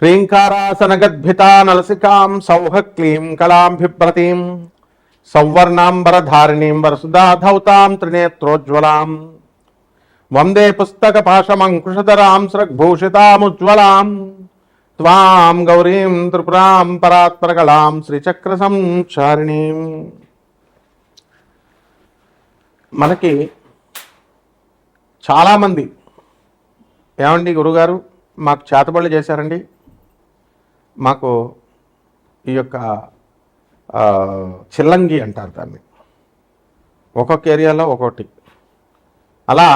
హ్రీంకారాసనగద్భితా నలసికాం సౌహ క్లీం కళాం బిభ్రతీం సౌవర్ణాంబరధారిణీం వరసుధాధౌతాం త్రినేత్రోజ్వలాం వందే పుస్తకపాశమంకుశధరాం స్రగ్భూషితాముజ్వలాం త్వాం గౌరీం త్రిపురాం పరాత్పరకళాం శ్రీచక్ర సంచారిణీం. మనకి చాలామంది ఏమండి గురుగారు మాకు చేతబడులు చేశారండి, మాకు ఈ యొక్క చిల్లంగి అంటారు దాన్ని, ఒక్కొక్క ఏరియాలో ఒక్కొక్కటి. అలా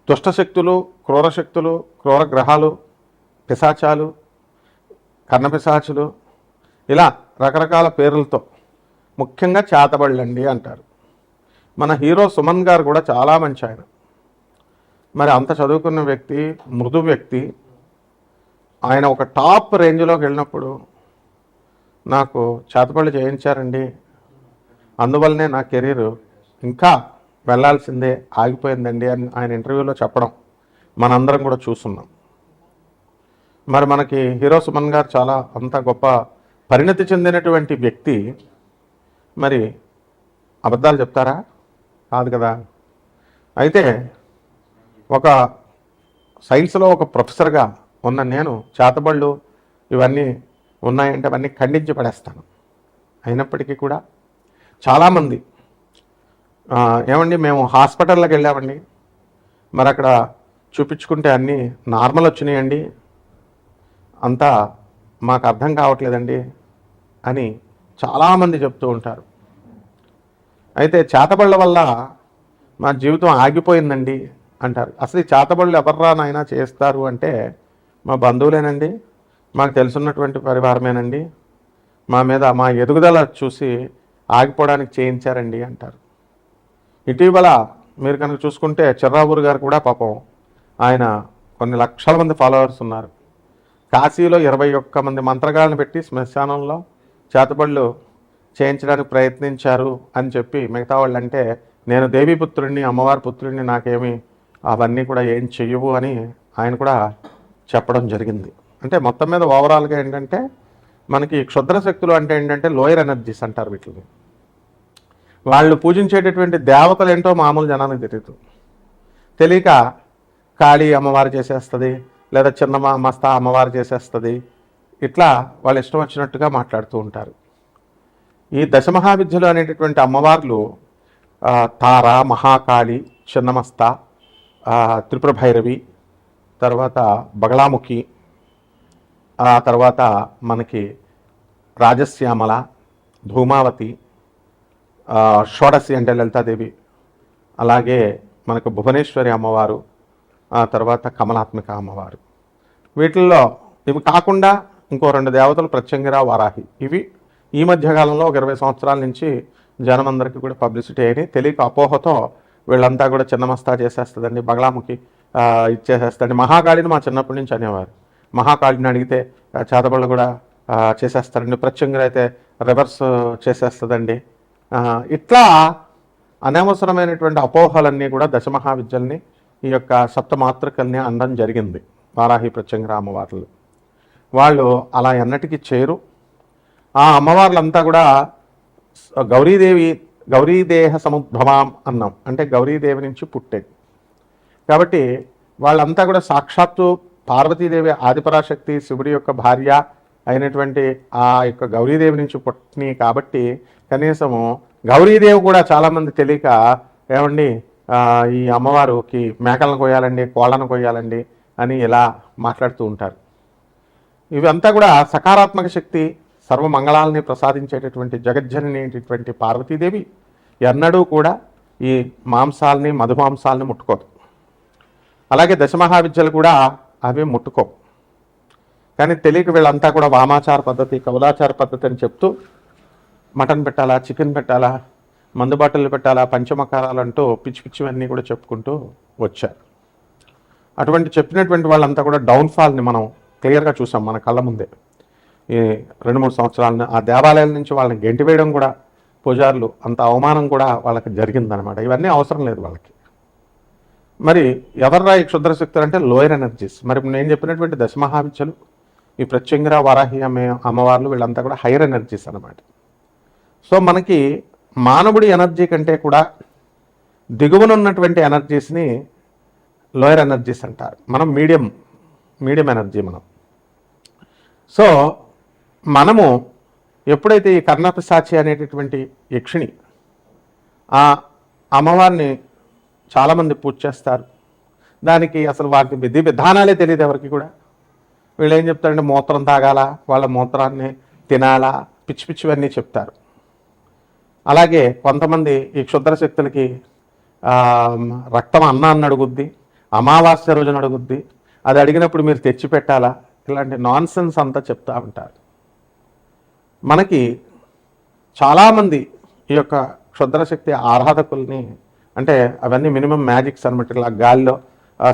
దుష్టశక్తులు, క్రూరశక్తులు, క్రూర గ్రహాలు, పిశాచాలు, కర్ణపిశాచులు, ఇలా రకరకాల పేర్లతో ముఖ్యంగా చేతబడులండి అంటారు. మన హీరో సుమన్ గారు కూడా చాలా మంచి ఆయన. మరి అంత చదువుకున్న వ్యక్తి, మృదు వ్యక్తి, ఆయన ఒక టాప్ రేంజ్లోకి వెళ్ళినప్పుడు నాకు చేతబడులు చేయించారండి, అందువల్లనే నా కెరీర్ ఇంకా వెళ్ళాల్సిందే ఆగిపోయిందండి అని ఆయన ఇంటర్వ్యూలో చెప్పడం మనందరం కూడా చూస్తున్నాం. మరి మనకి హీరో సుమన్ గారు చాలా అంత గొప్ప పరిణతి చెందినటువంటి వ్యక్తి మరి అబద్ధాలు చెప్తారా? కాదు కదా. అయితే ఒక సైన్స్లో ఒక ప్రొఫెసర్గా ఉన్న నేను చేతబళ్ళు ఇవన్నీ ఉన్నాయంటే అవన్నీ ఖండించి పడేస్తాను. అయినప్పటికీ కూడా చాలామంది ఏమండి మేము హాస్పిటల్లోకి వెళ్ళామండి, మరి అక్కడ చూపించుకుంటే అన్నీ నార్మల్ వచ్చినాయండి, అంతా మాకు అర్థం కావట్లేదండి అని చాలామంది చెప్తూ ఉంటారు. అయితే చేతబళ్ళ వల్ల మా జీవితం ఆగిపోయిందండి అంటారు. అసలు ఈ చేతబళ్ళు ఎవర్రా నాయనా చేస్తారు అంటే మా బంధువులేనండి, మాకు తెలుసున్నటువంటి పరివారమేనండి, మా మీద మా ఎదుగుదల చూసి ఆగిపోవడానికి చేయించారండి అంటారు. ఇటీవల మీరు కనుక చూసుకుంటే చిర్రావూరు గారు కూడా పాపం ఆయన కొన్ని లక్షల మంది ఫాలోవర్స్ ఉన్నారు. కాశీలో 21 మంది మంత్రగాళ్ళని పెట్టి శ్మశానంలో చేతబళ్ళు చేయించడానికి ప్రయత్నించారు అని చెప్పి మిగతా వాళ్ళు అంటే నేను దేవీపుత్రుడిని, అమ్మవారి పుత్రుడిని, నాకేమి అవన్నీ కూడా ఏం చెయ్యవు అని ఆయన కూడా చెప్పడం జరిగింది. అంటే మొత్తం మీద ఓవరాల్గా ఏంటంటే మనకి క్షుద్ర శక్తులు అంటే ఏంటంటే లోయర్ ఎనర్జీస్ అంటారు వీటిని. వాళ్ళు పూజించేటటువంటి దేవతలు ఏంటో మామూలు జనానికి తెలియదు. తెలియక కాళీ అమ్మవారు చేసేస్తుంది, లేదా చిన్న మస్తా అమ్మవారు చేసేస్తుంది, ఇట్లా వాళ్ళు ఇష్టం వచ్చినట్టుగా మాట్లాడుతూ ఉంటారు. ఈ దశమహావిద్యలు అనేటటువంటి అమ్మవార్లు తార, మహాకాళి, చిన్నమస్త, త్రిపుర భైరవి, తర్వాత బగళాముఖి, ఆ తర్వాత మనకి రాజశ్యామల, ధూమావతి, షోడశి అంటే లలితాదేవి, అలాగే మనకు భువనేశ్వరి అమ్మవారు, ఆ తర్వాత కమలాత్మిక అమ్మవారు. వీటిల్లో ఇవి కాకుండా ఇంకో 2 దేవతలు ప్రత్యంగిర, వారాహి. ఇవి ఈ మధ్యకాలంలో ఒక 20 సంవత్సరాల నుంచి జనమందరికీ కూడా పబ్లిసిటీ అయినాయి. తెలియక అపోహతో వీళ్ళంతా కూడా చిన్నమస్తా చేసేస్తుందండి, బగళాముఖి ఇచ్చేసేస్తుంది. మహాకాళిని మా చిన్నప్పటి నుంచి అనేవారు. మహాకాళిని అడిగితే చేతబళ్ళు కూడా చేసేస్తారండి, ప్రత్యంగిర అయితే రివర్స్ చేసేస్తుందండి. ఇట్లా అనవసరమైనటువంటి అపోహలన్నీ కూడా దశమహావిద్యల్ని, ఈ యొక్క సప్తమాతృకల్ని అనడం జరిగింది. వారాహి, ప్రత్యంగిర అమ్మవార్లు వాళ్ళు అలా ఎన్నటికీ చేరు. ఆ అమ్మవార్లంతా కూడా గౌరీదేహ సముద్భవాం అన్నాం, అంటే గౌరీదేవి నుంచి పుట్టేది. కాబట్టి వాళ్ళంతా కూడా సాక్షాత్తు పార్వతీదేవి ఆదిపరాశక్తి శివుడి యొక్క భార్య అయినటువంటి ఆ యొక్క గౌరీదేవి నుంచి పుట్టినాయి. కాబట్టి కనీసము గౌరీదేవి కూడా చాలామంది తెలియక ఏమండి ఈ అమ్మవారికి మేకలను కొయ్యాలండి, కోళ్ళను కొయ్యాలండి అని ఇలా మాట్లాడుతూ ఉంటారు. ఇవంతా కూడా సకారాత్మక శక్తి, సర్వమంగళాలని ప్రసాదించేటటువంటి జగజ్జనని అనేటటువంటి పార్వతీదేవి ఎన్నడూ కూడా ఈ మాంసాలని, మధుమాంసాలని ముట్టుకోదు. అలాగే దశమహావిద్యలు కూడా అవి ముట్టుకో. కానీ తెలియక వీళ్ళంతా కూడా వామాచార పద్ధతి, కౌలాచార పద్ధతి అని చెప్తూ మటన్ పెట్టాలా, చికెన్ పెట్టాలా, మందు బాటలు పెట్టాలా, పంచమకారాలు అంటూ పిచ్చి పిచ్చివన్నీ కూడా చెప్పుకుంటూ వచ్చారు. అటువంటి చెప్పినటువంటి వాళ్ళంతా కూడా డౌన్ఫాల్ని మనం క్లియర్గా చూసాం మన కళ్ళ ముందే. ఈ 2-3 సంవత్సరాలను ఆ దేవాలయాల నుంచి వాళ్ళని గెంటివేయడం కూడా, పూజారులు అంత అవమానం కూడా వాళ్ళకి జరిగిందనమాట. ఇవన్నీ అవసరం లేదు వాళ్ళకి. మరి ఎవర్రా ఈ క్షుద్రశక్తులు అంటే లోయర్ ఎనర్జీస్. మరి నేను చెప్పినటువంటి దశమహావిద్యలు ఈ ప్రత్యంగిర వరాహి అమ్మవార్లు వీళ్ళంతా కూడా హైయర్ ఎనర్జీస్ అన్నమాట. సో మనకి మానవుడి ఎనర్జీ కంటే కూడా దిగువన ఉన్నటువంటి ఎనర్జీస్ని లోయర్ ఎనర్జీస్ అంటారు. మనం మీడియం ఎనర్జీ మనం. సో మనము ఎప్పుడైతే ఈ కర్ణపిశాచి అనేటటువంటి యక్షిణి ఆ అమ్మవారిని చాలామంది పూజ చేస్తారు, దానికి అసలు వాటి విధి విధానాలే తెలియదు ఎవరికి కూడా. వీళ్ళు ఏం చెప్తారంటే మూత్రం తాగాల, వాళ్ళ మూత్రాన్ని తినాలా, పిచ్చి పిచ్చివన్నీ చెప్తారు. అలాగే కొంతమంది ఈ క్షుద్ర శక్తులకి రక్తం అన్నాన్ని అడుగుద్ది, అమావాస్య రోజున అడుగుద్ది, అది అడిగినప్పుడు మీరు తెచ్చి పెట్టాలా, ఇలాంటి నాన్సెన్స్ అంతా చెప్తూ ఉంటారు. మనకి చాలామంది ఈ యొక్క క్షుద్రశక్తి ఆరాధకుల్ని, అంటే అవన్నీ మినిమం మ్యాజిక్స్ అనమాట. ఇలా గాలిలో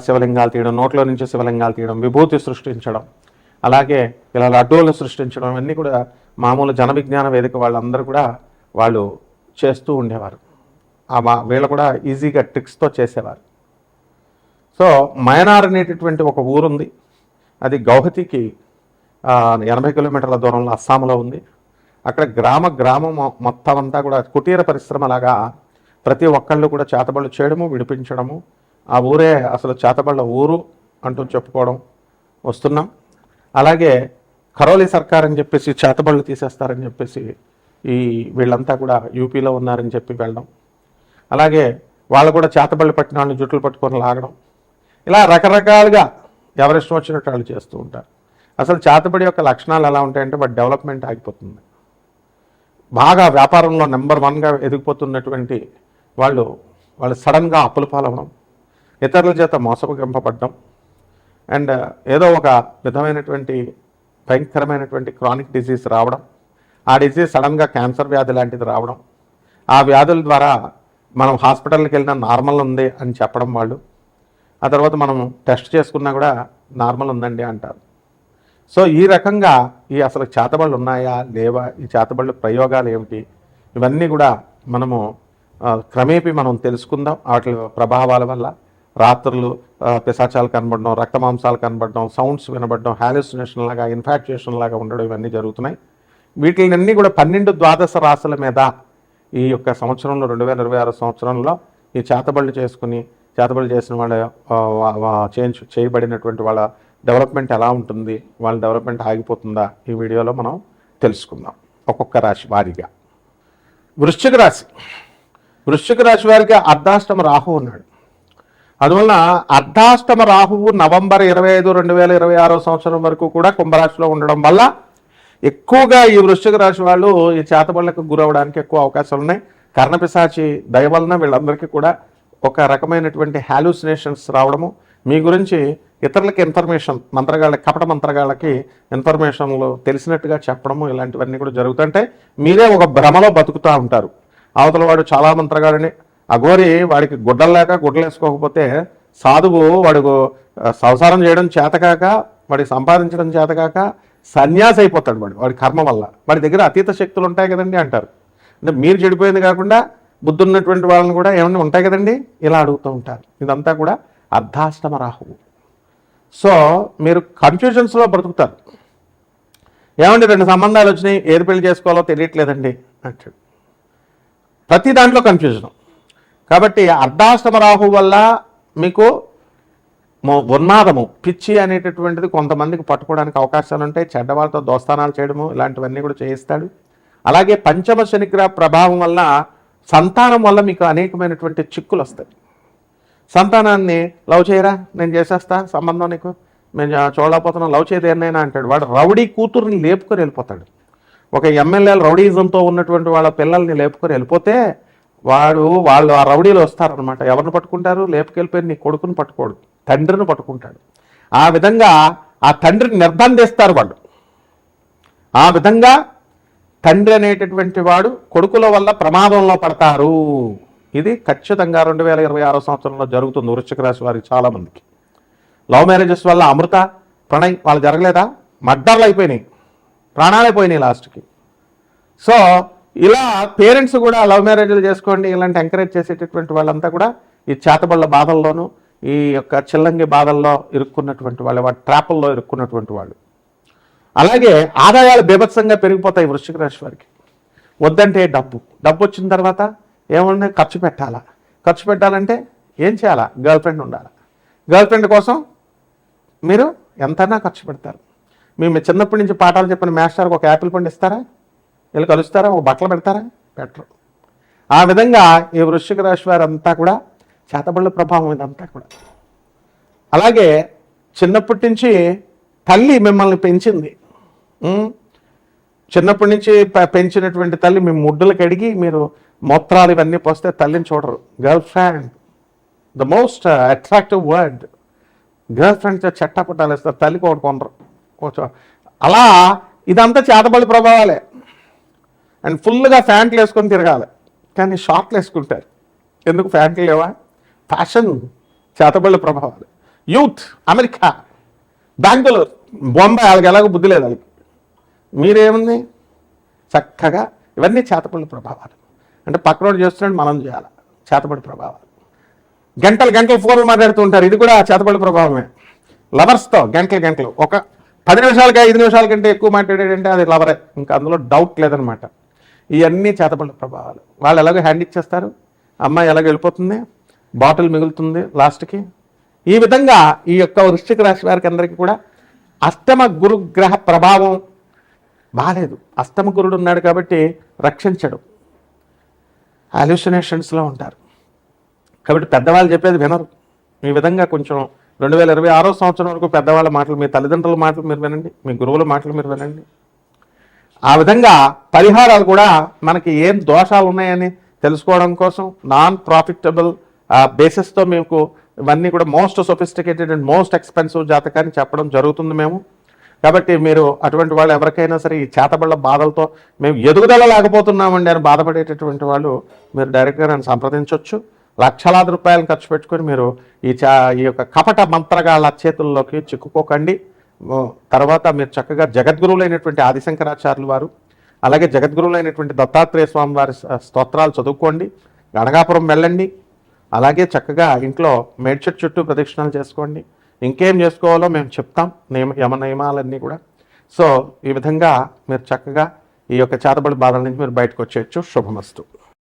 శివలింగాలు తీయడం, నోట్లో నుంచి శివలింగాలు తీయడం, విభూతి సృష్టించడం, అలాగే ఇలా లడ్డూలు సృష్టించడం, ఇవన్నీ కూడా మామూలు జన విజ్ఞాన వేదిక వాళ్ళందరూ కూడా వాళ్ళు చేస్తూ ఉండేవారు. వీళ్ళు కూడా ఈజీగా ట్రిక్స్తో చేసేవారు. సో మయనార్ అనేటటువంటి ఒక ఊరుంది, అది గౌహతికి 80 కిలోమీటర్ల దూరంలో అస్సాంలో ఉంది. అక్కడ గ్రామం మొత్తం అంతా కూడా కుటీర పరిశ్రమలాగా ప్రతి ఒక్కళ్ళు కూడా చేతబళ్ళు చేయడము, విడిపించడము, ఆ ఊరే అసలు చేతబళ్ళ ఊరు అంటూ చెప్పుకోవడం వస్తున్నాం. అలాగే కరోలి సర్కార్ అని చెప్పేసి చేతబళ్ళు తీసేస్తారని చెప్పేసి వీళ్ళంతా కూడా యూపీలో ఉన్నారని చెప్పి వెళ్ళడం, అలాగే వాళ్ళు కూడా చేతబళ్ళు పట్టిన వాళ్ళని జుట్లు పట్టుకొని లాగడం, ఇలా రకరకాలుగా ఎవరిష్టం వచ్చినట్టు వాళ్ళు చేస్తూ ఉంటారు. అసలు చేతబడి యొక్క లక్షణాలు ఎలా ఉంటాయంటే వాటి డెవలప్మెంట్ ఆగిపోతుంది. బాగా వ్యాపారంలో నెంబర్ 1గా ఎదిగిపోతున్నటువంటి వాళ్ళు సడన్గా అప్పుల పాలవడం, ఇతరుల చేత మోసగింపబడడం, అండ్ ఏదో ఒక విధమైనటువంటి భయంకరమైనటువంటి క్రానిక్ డిజీజ్ రావడం, ఆ డిజీజ్ సడన్గా క్యాన్సర్ వ్యాధి లాంటిది రావడం, ఆ వ్యాధుల ద్వారా మనం హాస్పిటల్కి వెళ్ళినా నార్మల్ ఉంది అని చెప్పడం వాళ్ళు, ఆ తర్వాత మనం టెస్ట్ చేసుకున్నా కూడా నార్మల్ ఉందండి అంటారు. సో ఈ రకంగా ఈ అసలు చేతబళ్ళు ఉన్నాయా లేవా, ఈ చేతబళ్ళు ప్రయోగాలు ఏమిటి, ఇవన్నీ కూడా మనము క్రమేపీ మనం తెలుసుకుందాం. వాటి ప్రభావాల వల్ల రాత్రులు పిశాచాలు కనబడడం, రక్తమాంసాలు కనబడడం, సౌండ్స్ వినబడడం, హాలుసినేషన్ లాగా, ఇన్ఫాక్చుయేషన్ లాగా ఉండడం, ఇవన్నీ జరుగుతున్నాయి. వీటిని కూడా 12 ద్వాదశ రాశుల మీద ఈ యొక్క సంవత్సరంలో 2026 సంవత్సరంలో ఈ చేతబళ్ళు చేసిన వాళ్ళ చేయబడినటువంటి వాళ్ళ డెవలప్మెంట్ ఎలా ఉంటుంది, వాళ్ళ డెవలప్మెంట్ ఆగిపోతుందా, ఈ వీడియోలో మనం తెలుసుకుందాం ఒక్కొక్క రాశి వారిగా. వృశ్చిక రాశి వారికి అర్ధాష్టమ రాహువు ఉన్నాడు. అందువలన అర్ధాష్టమ రాహువు నవంబర్ 25, 2026 సంవత్సరం వరకు కూడా కుంభరాశిలో ఉండడం వల్ల ఎక్కువగా ఈ వృశ్చిక రాశి వాళ్ళు ఈ చేతబళ్ళకు గురవడానికి ఎక్కువ అవకాశాలు ఉన్నాయి. కర్ణపిశాచి దయ వలన వీళ్ళందరికీ కూడా ఒక రకమైనటువంటి హాలుసినేషన్స్ రావడము, మీ గురించి ఇతరులకి ఇన్ఫర్మేషన్, కపట మంత్రగాళ్ళకి ఇన్ఫర్మేషన్లు తెలిసినట్టుగా చెప్పడము, ఇలాంటివన్నీ కూడా జరుగుతుంటే మీరే ఒక భ్రమలో బతుకుతూ ఉంటారు. అవతల వాడు చాలా మంత్రగాడని, అఘోరి వాడికి గుడ్డలు వేసుకోకపోతే, సాధువు వాడికి సంసారం చేయడం చేతకాక, వాడికి సంపాదించడం చేతకాక సన్యాసి అయిపోతాడు వాడి కర్మ వల్ల. వాడి దగ్గర అతీత శక్తులు ఉంటాయి కదండి అంటారు. అంటే మీరు చెడిపోయింది కాకుండా బుద్ధి ఉన్నటువంటి వాళ్ళని కూడా ఏమన్నా ఉంటాయి కదండి, ఇలా అడుగుతూ ఉంటారు. ఇదంతా కూడా అర్ధాష్టమ రాహువు. సో మీరు కన్ఫ్యూజన్స్లో బ్రతుకుతారు. ఏమండి 2 సంబంధాలు వచ్చినాయి, ఏది పెళ్లి చేసుకోవాలో తెలియట్లేదండి అంటాడు. ప్రతి దాంట్లో కన్ఫ్యూజన్. కాబట్టి అర్ధాష్టమ రాహువు వల్ల మీకు ఉన్మాదము, పిచ్చి అనేటటువంటిది కొంతమందికి పట్టుకోవడానికి అవకాశాలు ఉంటాయి. చెడ్డవాళ్ళతో దోస్తానాలు చేయడము, ఇలాంటివన్నీ కూడా చేయిస్తాడు. అలాగే పంచమ శనిగ్రహ ప్రభావం వల్ల సంతానం వల్ల మీకు అనేకమైనటువంటి చిక్కులు వస్తాయి. సంతానాన్ని లవ్ చేయరా, నేను చేసేస్తా సంబంధం, నీకు మేము చూడలేకపోతున్నాం, లవ్ చేయదు ఏమైనా అంటాడు. వాడు రౌడీ కూతుర్ని లేపుకొని వెళ్ళిపోతాడు. ఒక ఎమ్మెల్యేలు రౌడీజంతో ఉన్నటువంటి వాళ్ళ పిల్లల్ని లేపుకొని వెళ్ళిపోతే వాళ్ళు ఆ రౌడీలు వస్తారనమాట. ఎవరిని పట్టుకుంటారు? లేపుకెళ్ళిపోయి నీ కొడుకుని పట్టుకోడు, తండ్రిని పట్టుకుంటాడు. ఆ విధంగా ఆ తండ్రిని నిర్బంధిస్తారు వాళ్ళు. ఆ విధంగా తండ్రి అనేటటువంటి వాడు కొడుకుల వల్ల ప్రమాదంలో పడతారు. ఇది ఖచ్చితంగా 2026 సంవత్సరంలో జరుగుతుంది వృశ్చిక రాశి వారికి చాలామందికి. లవ్ మ్యారేజెస్ వల్ల అమృత, ప్రణయ్ వాళ్ళు జరగలేదా, మర్డర్లు అయిపోయినాయి, ప్రాణాలైపోయినాయి లాస్ట్కి. సో ఇలా పేరెంట్స్ కూడా లవ్ మ్యారేజ్లు చేసుకోండి ఇలాంటి ఎంకరేజ్ చేసేటటువంటి వాళ్ళంతా కూడా ఈ చేతబళ్ళ బాధల్లోనూ, ఈ యొక్క చిల్లంగి బాధల్లో ఇరుక్కున్నటువంటి వాళ్ళు, వాటి ట్రాపుల్లో ఇరుక్కున్నటువంటి వాళ్ళు. అలాగే ఆదాయాలు బీభత్సంగా పెరిగిపోతాయి వృశ్చిక రాశి వారికి. వద్దంటే డబ్బు వచ్చిన తర్వాత ఏమన్నా ఖర్చు పెట్టాలా, ఖర్చు పెట్టాలంటే ఏం చేయాలా, గర్ల్ ఫ్రెండ్ ఉండాలి. గర్ల్ ఫ్రెండ్ కోసం మీరు ఎంతైనా ఖర్చు పెడతారు. మేము చిన్నప్పటి నుంచి పాఠాలు చెప్పిన మాస్టర్కి ఒక యాపిల్ పండు ఇస్తారా, వీళ్ళు కలుస్తారా, ఒక బట్టలు పెడతారా, పెట్టరు. ఆ విధంగా ఈ వృశ్చిక రాశి వారంతా కూడా చేతబడుల ప్రభావం ఇదంతా కూడా. అలాగే చిన్నప్పటి నుంచి తల్లి మిమ్మల్ని పెంచింది. చిన్నప్పటి నుంచి పెంచినటువంటి తల్లి మీ ముడ్డులకు అడిగి మీరు మూత్రాలు ఇవన్నీ పోస్తే తల్లిని చూడరు. Girl friend, the most attractive word. Girl ఫ్రెండ్తో చట్టపట్టాలు ఇస్తారు, తల్లికి ఒకటి కొనరు. అలా ఇదంతా చేతబడి ప్రభావాలే. అండ్ ఫుల్గా ఫ్యాంట్లు వేసుకొని తిరగాలి, కానీ షార్ట్లు వేసుకుంటారు. ఎందుకు? ఫ్యాంట్లు లేవా? ఫ్యాషన్, చేతబడి ప్రభావాలు. యూత్, అమెరికా, బెంగళూరు, బొంబాయి, వాళ్ళకి ఎలాగో బుద్ధి లేదు వాళ్ళకి. మీరేముంది చక్కగా ఇవన్నీ చేతబడి ప్రభావాలు. అంటే పక్కనోడు చేస్తున్నాడు, మనం చేయాలి. చేతబడి ప్రభావాలు. గంటలు ఫోన్లు మాట్లాడుతూ ఉంటారు, ఇది కూడా చేతబడి ప్రభావమే. లవర్స్తో గంటలు ఒక 10 నిమిషాలకి 5 నిమిషాల కంటే ఎక్కువ మాట్లాడాడంటే అది లవరే, ఇంకా అందులో డౌట్ లేదనమాట. ఇవన్నీ చేతబడి ప్రభావాలు. వాళ్ళు ఎలాగో హ్యాండ్ ఇచ్చేస్తారు, అమ్మాయి ఎలాగో వెళ్ళిపోతుంది, బాటిల్ మిగులుతుంది లాస్ట్కి. ఈ విధంగా ఈ యొక్క వృశ్చిక రాశి వారికి అందరికీ కూడా అష్టమ గురుగ్రహ ప్రభావం బాగాలేదు. అష్టమ గురుడు ఉన్నాడు కాబట్టి రక్షించడు, హాల్యూసినేషన్స్లో ఉంటారు. కాబట్టి పెద్దవాళ్ళు చెప్పేది వినరు. ఈ విధంగా కొంచెం 2026 సంవత్సరం వరకు పెద్దవాళ్ళ మాటలు, మీ తల్లిదండ్రుల మాటలు మీరు వినండి, మీ గురువుల మాటలు మీరు వినండి. ఆ విధంగా పరిహారాలు కూడా మనకి ఏం దోషాలు ఉన్నాయని తెలుసుకోవడం కోసం నాన్ ప్రాఫిటబుల్ బేసిస్తో మీకు ఇవన్నీ కూడా most sophisticated and most expensive జాతకాన్ని చెప్పడం జరుగుతుంది మేము. కాబట్టి మీరు అటువంటి వాళ్ళు ఎవరికైనా సరే ఈ చేతబళ్ళ బాధలతో మేము ఎదుగుదల లేకపోతున్నామండి అని బాధపడేటటువంటి వాళ్ళు మీరు డైరెక్ట్గా నన్ను సంప్రదించవచ్చు. లక్షలాది రూపాయలను ఖర్చు పెట్టుకొని మీరు ఈ యొక్క కపట మంత్రగాళ్ళ చేతుల్లోకి చిక్కుకోకండి. తర్వాత మీరు చక్కగా జగద్గురువులైనటువంటి ఆదిశంకరాచార్యులు వారు, అలాగే జగద్గురువులైనటువంటి దత్తాత్రేయ స్వామి వారి స్తోత్రాలు చదువుకోండి. గణగాపురం వెళ్ళండి. అలాగే చక్కగా ఇంట్లో మేడ్చెట్టు చుట్టూ ప్రదక్షిణాలు చేసుకోండి. ఇంకేం చేసుకోవాలో మేము చెప్తాం, యమ నియమాలన్నీ కూడా. సో ఈ విధంగా మీరు చక్కగా ఈ యొక్క చేతబడి బాధల నుంచి మీరు బయటకు వచ్చేయచ్చు. శుభమస్తు.